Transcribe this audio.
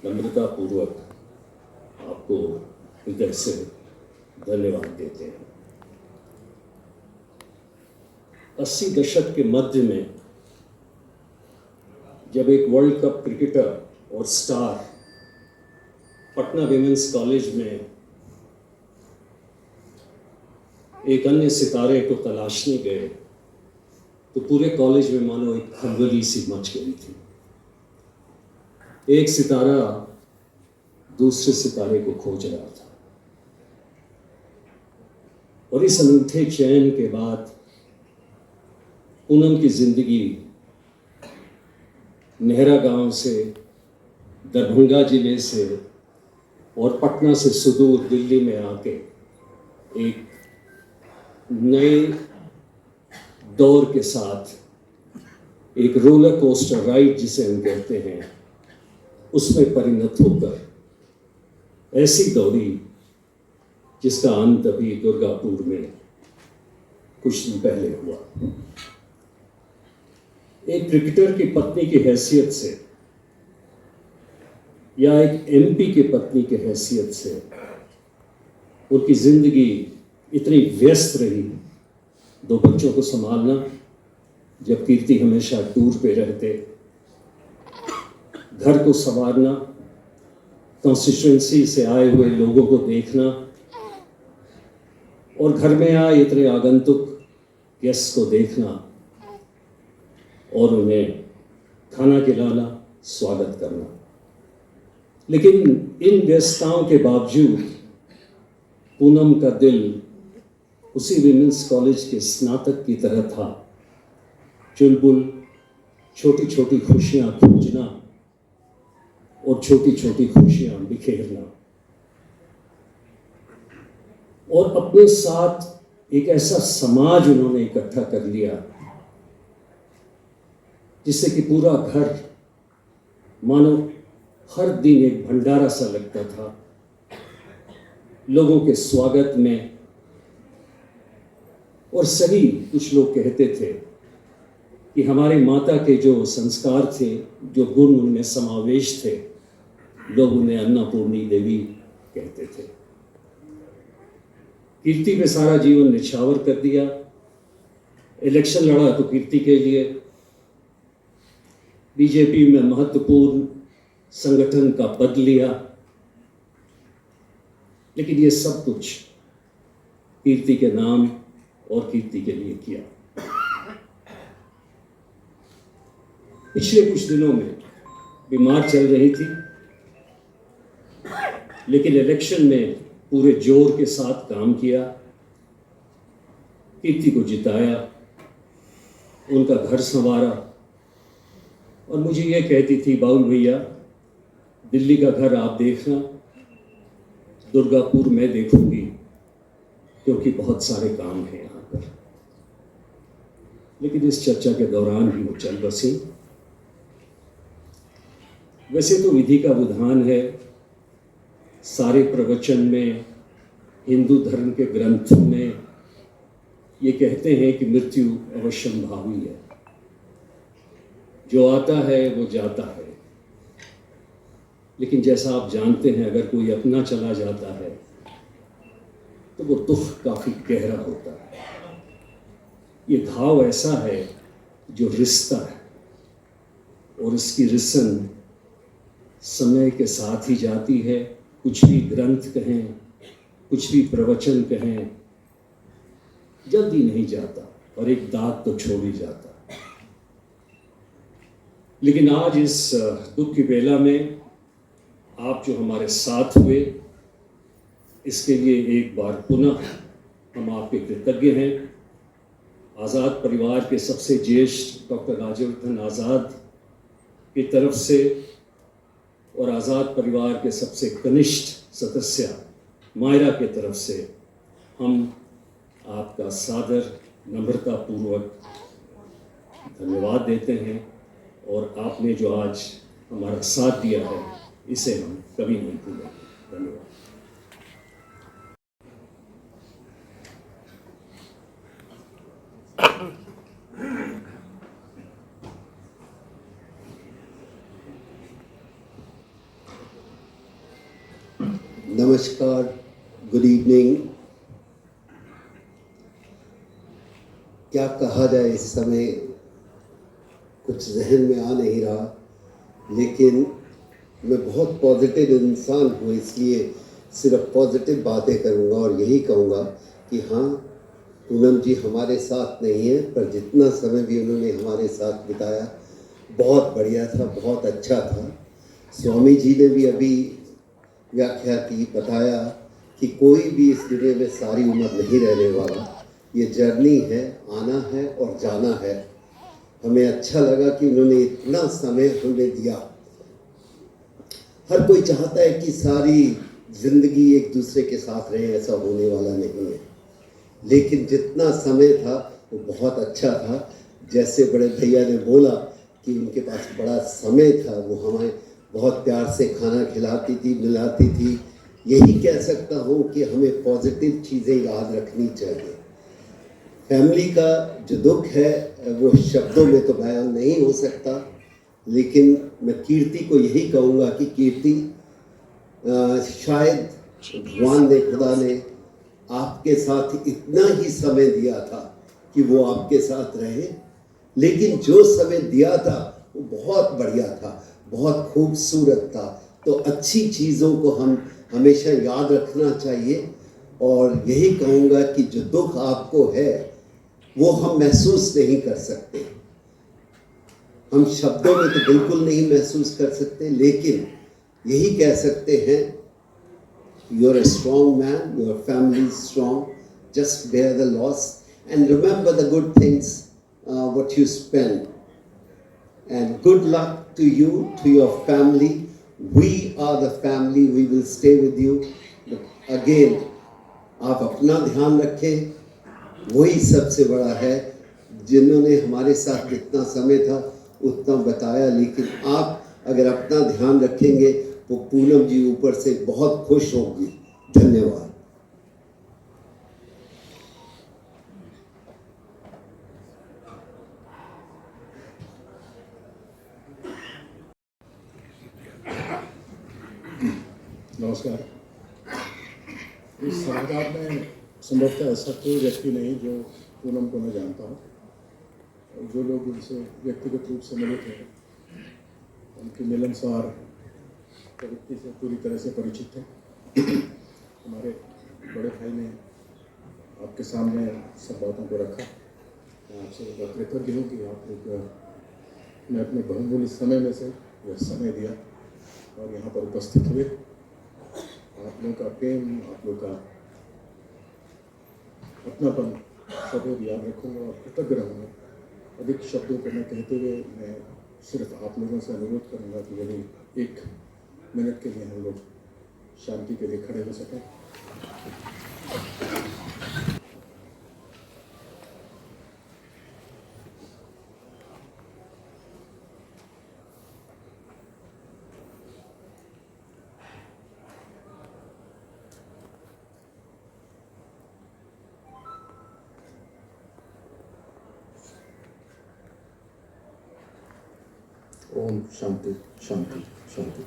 नम्रता पूर्वक आपको हृदय से धन्यवाद देते हैं। 80 दशक के मध्य में जब एक वर्ल्ड कप क्रिकेटर और स्टार पटना विमेंस कॉलेज में एक अन्य सितारे को तलाशने गए तो पूरे कॉलेज में मानो एक खलबली सी मच गई थी। एक सितारा दूसरे सितारे को खोज रहा था और इस अनूठे चयन के बाद पूनम की जिंदगी नेहरा गांव से, दरभंगा जिले से और पटना से सुदूर दिल्ली में आके एक नए दौर के साथ एक रोलर कोस्टर राइड जिसे हम कहते हैं उसमें परिणत होकर ऐसी दौड़ी जिसका अंत अभी दुर्गापुर में कुछ दिन पहले हुआ। एक क्रिकेटर की पत्नी की हैसियत से या एक एमपी की पत्नी की हैसियत से उनकी जिंदगी इतनी व्यस्त रही। 2 बच्चों को संभालना, जब कीर्ति हमेशा टूर पे रहते, घर को संवारना, कॉन्स्टिट्यूएंसी से आए हुए लोगों को देखना और घर में आए इतने आगंतुक गेस्ट को देखना और उन्हें खाना खिलाना, स्वागत करना। लेकिन इन व्यस्तताओं के बावजूद पूनम का दिल उसी विमेंस कॉलेज के स्नातक की तरह था। चुलबुल छोटी छोटी खुशियां खोजना और छोटी छोटी खुशियां बिखेरना और अपने साथ एक ऐसा समाज उन्होंने इकट्ठा कर लिया जिससे कि पूरा घर मानो हर दिन एक भंडारा सा लगता था। लोगों के स्वागत में और सही कुछ लोग कहते थे कि हमारे माता के जो संस्कार थे, जो गुण उनमें समावेश थे, लोग उन्हें अन्नपूर्णी देवी कहते थे। कीर्ति पे सारा जीवन निछावर कर दिया। इलेक्शन लड़ा तो कीर्ति के लिए, बीजेपी में महत्वपूर्ण संगठन का पद लिया, लेकिन ये सब कुछ कीर्ति के नाम और कीर्ति के लिए किया। पिछले कुछ दिनों में बीमार चल रही थी, लेकिन इलेक्शन में पूरे जोर के साथ काम किया, कीर्ति को जिताया, उनका घर संवारा और मुझे ये कहती थी, बाउल भैया दिल्ली का घर आप देखना, दुर्गापुर मैं देखूंगी क्योंकि बहुत सारे काम हैं यहाँ पर। लेकिन इस चर्चा के दौरान ही वो चल बसी। वैसे तो विधि का विधान है, सारे प्रवचन में, हिंदू धर्म के ग्रंथों में ये कहते हैं कि मृत्यु अवश्यंभावी है, जो आता है वो जाता है। लेकिन जैसा आप जानते हैं, अगर कोई अपना चला जाता है तो वो दुख काफी गहरा होता है। ये घाव ऐसा है जो रिश्ता है और इसकी रिसन समय के साथ ही जाती है। कुछ भी ग्रंथ कहें, कुछ भी प्रवचन कहें, जल्दी नहीं जाता और एक दाग तो छोड़ ही जाता। लेकिन आज इस दुख की बेला में आप जो हमारे साथ हुए, इसके लिए एक बार पुनः हम आपके कृतज्ञ हैं। आज़ाद परिवार के सबसे ज्येष्ठ डॉक्टर राजवर्धन आज़ाद की तरफ से और आज़ाद परिवार के सबसे कनिष्ठ सदस्य मायरा के तरफ से हम आपका सादर नम्रता पूर्वक धन्यवाद देते हैं और आपने जो आज हमारा साथ दिया है इसे हम कभी नहीं भूलेंगे। धन्यवाद। नमस्कार, गुड इवनिंग। क्या कहा जाए, इस समय कुछ जहन में आ नहीं रहा, लेकिन मैं बहुत पॉजिटिव इंसान हूँ, इसलिए सिर्फ पॉजिटिव बातें करूँगा और यही कहूँगा कि हाँ, पूनम जी हमारे साथ नहीं है, पर जितना समय भी उन्होंने हमारे साथ बिताया बहुत बढ़िया था, बहुत अच्छा था। स्वामी जी ने भी अभी व्याख्या की, बताया कि कोई भी इस दुनिया में सारी उम्र नहीं रहने वाला, ये जर्नी है, आना है और जाना है। हमें अच्छा लगा कि उन्होंने इतना समय हमें दिया। हर कोई चाहता है कि सारी जिंदगी एक दूसरे के साथ रहे, ऐसा होने वाला नहीं है, लेकिन जितना समय था वो बहुत अच्छा था। जैसे बड़े भैया ने बोला कि उनके पास बड़ा समय था, वो हमें बहुत प्यार से खाना खिलाती थी, मिलाती थी। यही कह सकता हूँ कि हमें पॉजिटिव चीज़ें याद रखनी चाहिए। फैमिली का जो दुख है वो शब्दों में तो बयान नहीं हो सकता, लेकिन मैं कीर्ति को यही कहूँगा कि कीर्ति, शायद भगवान ने, खुदा ने आपके साथ इतना ही समय दिया था कि वो आपके साथ रहे, लेकिन जो समय दिया था वो बहुत बढ़िया था, बहुत खूबसूरत था। तो अच्छी चीज़ों को हम हमेशा याद रखना चाहिए। और यही कहूँगा कि जो दुख आपको है वो हम महसूस नहीं कर सकते, हम शब्दों में तो बिल्कुल नहीं महसूस कर सकते, लेकिन यही कह सकते हैं, you're a strong man, your family is strong, just bear the loss and remember the good things, what you spend. And good luck to you, to your family. We are the family, we will stay with you. But again, आप अपना ध्यान रखें, वही सबसे बड़ा है। जिन्होंने हमारे साथ जितना समय था उतना बताया, लेकिन आप अगर अपना ध्यान रखेंगे तो पूनम जी ऊपर से बहुत खुश होंगी। धन्यवाद। नमस्कार। इस सभागार में संभवतः ऐसा कोई व्यक्ति नहीं जो पूनम को न जानता हो। जो लोग उनसे व्यक्तिगत रूप से मिले थे, उनकी मिलनसार प्रवृत्ति से पूरी तरह से परिचित थे। हमारे बड़े भाई ने आपके सामने सब बातों को रखा। मैं आपसे कृतज्ञ हूँ कि आप लोग ने अपने बहुमूल्य समय में से यह समय दिया और यहाँ पर उपस्थित हुए। आप लोगों का प्रेम, आप लोगों का अपनापन सदैव याद रखूँगा और कृतज्ञ रहूँगा। अधिक शब्दों को मैं कहते हुए मैं सिर्फ आप लोगों से अनुरोध करूँगा कि यदि 1 मिनट के लिए हम लोग शांति के लिए खड़े हो सकें। ओम शांति शांति शांति।